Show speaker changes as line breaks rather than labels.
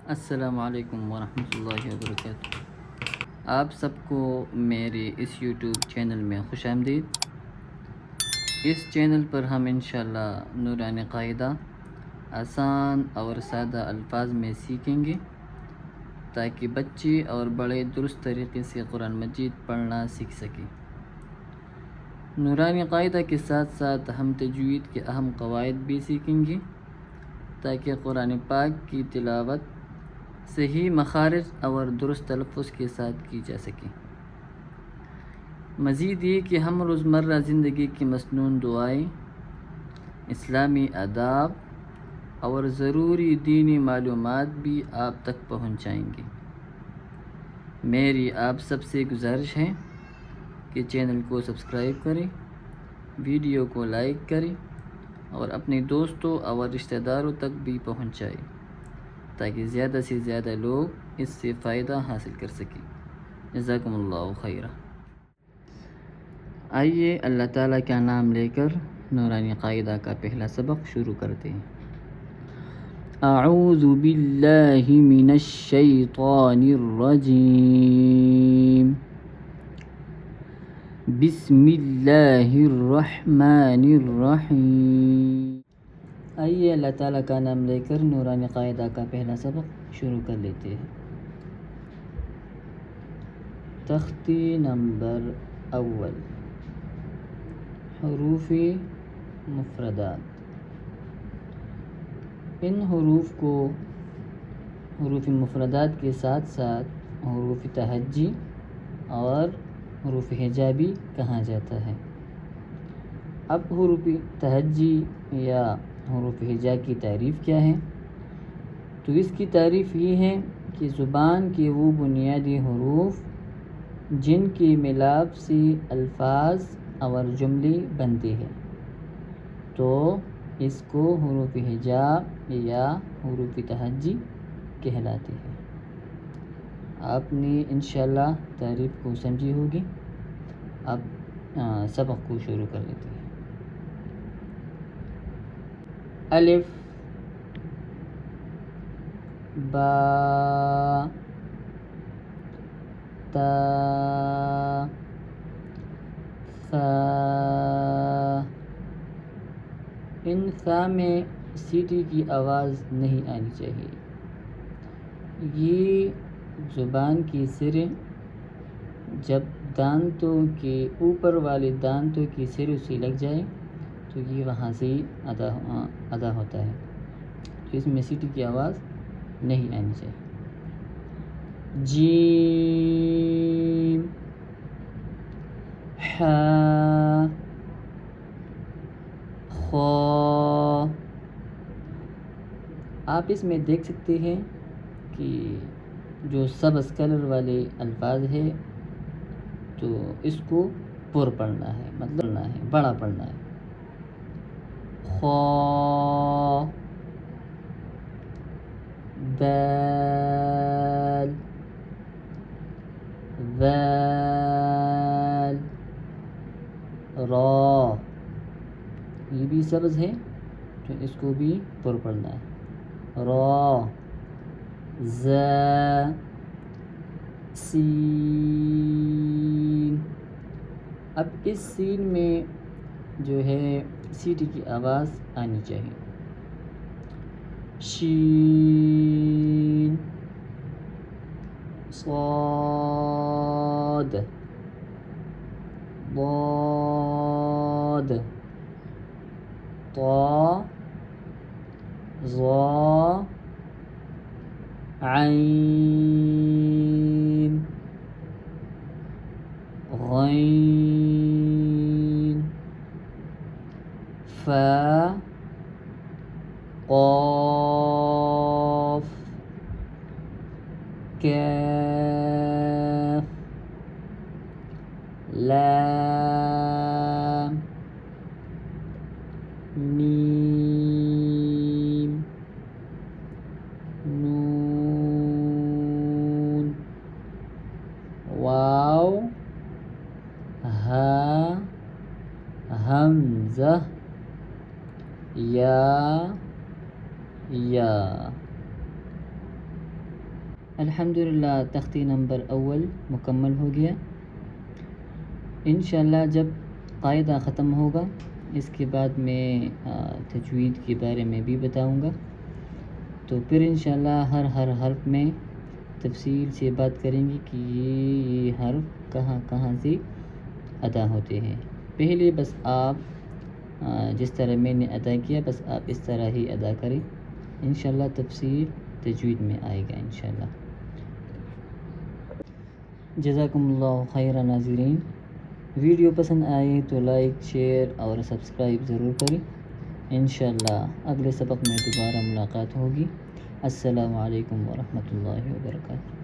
السلام علیکم ورحمۃ اللہ وبرکاتہ۔ آپ سب کو میرے اس یوٹیوب چینل میں خوش آمدید۔ اس چینل پر ہم انشاءاللہ نورانی قاعدہ آسان اور سادہ الفاظ میں سیکھیں گے تاکہ بچے اور بڑے درست طریقے سے قرآن مجید پڑھنا سیکھ سکیں۔ نورانی قاعدہ کے ساتھ ساتھ ہم تجوید کے اہم قواعد بھی سیکھیں گے تاکہ قرآن پاک کی تلاوت صحیح مخارج اور درست تلفظ کے ساتھ کی جا سکے۔ مزید یہ کہ ہم روزمرہ زندگی کی مسنون دعائیں، اسلامی آداب اور ضروری دینی معلومات بھی آپ تک پہنچائیں گے۔ میری آپ سب سے گزارش ہے کہ چینل کو سبسکرائب کریں، ویڈیو کو لائک کریں اور اپنے دوستوں اور رشتہ داروں تک بھی پہنچائیں تاکہ زیادہ سے زیادہ لوگ اس سے فائدہ حاصل کر سکیں۔ جزاکم اللہ خیرہ۔ آئیے اللہ تعالیٰ کا نام لے کر نورانی قاعدہ کا پہلا سبق شروع کرتے ہیں۔ اعوذ باللہ من الشیطان الرجیم، بسم اللہ الرحمن الرحیم۔ آئیے اللہ تعالیٰ کا نام لے کر نورانی قاعدہ کا پہلا سبق شروع کر لیتے ہیں۔ تختی نمبر اول، حروف مفردات۔ ان حروف کو حروف مفردات کے ساتھ ساتھ حروف تہجی اور حروف ہجا بھی کہا جاتا ہے۔ اب حروف تہجی یا حروف ہجا کی تعریف کیا ہے؟ تو اس کی تعریف یہ ہے کہ زبان کے وہ بنیادی حروف جن کے ملاپ سے الفاظ اور جملے بنتے ہیں، تو اس کو حروف ہجا یا حروف تہجی کہلاتے ہیں۔ آپ نے انشاءاللہ تعریف کو سمجھی ہوگی۔ اب سبق کو شروع کر لیتے ہیں۔ الف، با، تا، ثا۔ ان ثا میں سیٹی کی آواز نہیں آنی چاہیے۔ یہ زبان کی سریں جب دانتوں کے اوپر والے دانتوں کی سروں سے لگ جائے تو یہ وہاں سے ادا ہوتا ہے، تو اس میں سیٹی کی آواز نہیں آنی چاہیے۔ جیم، حا، خا۔ آپ اس میں دیکھ سکتے ہیں کہ جو سبز کلر والے الفاظ ہے تو اس کو پر پڑھنا ہے، مطلب بڑا پڑھنا ہے۔ خا، دال، ذال، را۔ یہ بھی سبز ہے تو اس کو بھی پر پڑھنا ہے۔ را، زا، سین۔ اب اس سین میں جو ہے سیٹی کی آواز آنی چاہیے۔ شین، صاد، ضاد، طا، ظا، عین، غین، فا، قاف، کاف، لام، میم، نون، واو، ہا، حمزہ، یا، الحمدللہ تختی نمبر اول مکمل ہو گیا. انشاءاللہ جب قاعدہ ختم ہوگا اس کے بعد میں تجوید کے بارے میں بھی بتاؤں گا. تو پھر انشاءاللہ ہر حرف میں تفصیل سے بات کریں گے کہ یہ حرف کہاں کہاں سے ادا ہوتے ہیں. پہلے بس آپ جس طرح میں نے ادا کیا بس آپ اس طرح ہی ادا کریں. انشاءاللہ تفصیل تجوید میں آئے گا انشاءاللہ. جزاکم اللہ خیر ناظرین. ویڈیو پسند آئے تو لائک شیئر اور سبسکرائب ضرور کریں. انشاءاللہ اگلے سبق میں دوبارہ ملاقات ہوگی. السلام علیکم ورحمۃ اللہ وبرکاتہ.